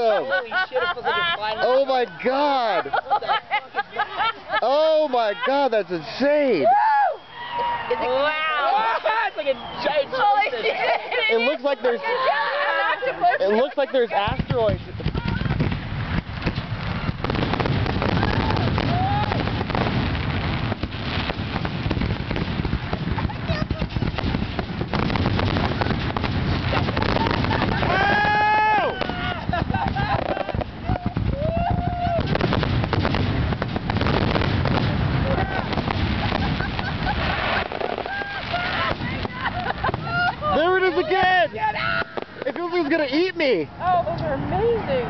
awesome! Holy shit, it feels like you're flying. Oh my god! What the fuck is that? Oh my god, that's insane! Wow! It's like a giant Holy jellyfish. shit! It looks like there's asteroids. There it is again! It feels like it's gonna eat me! Oh, those are amazing.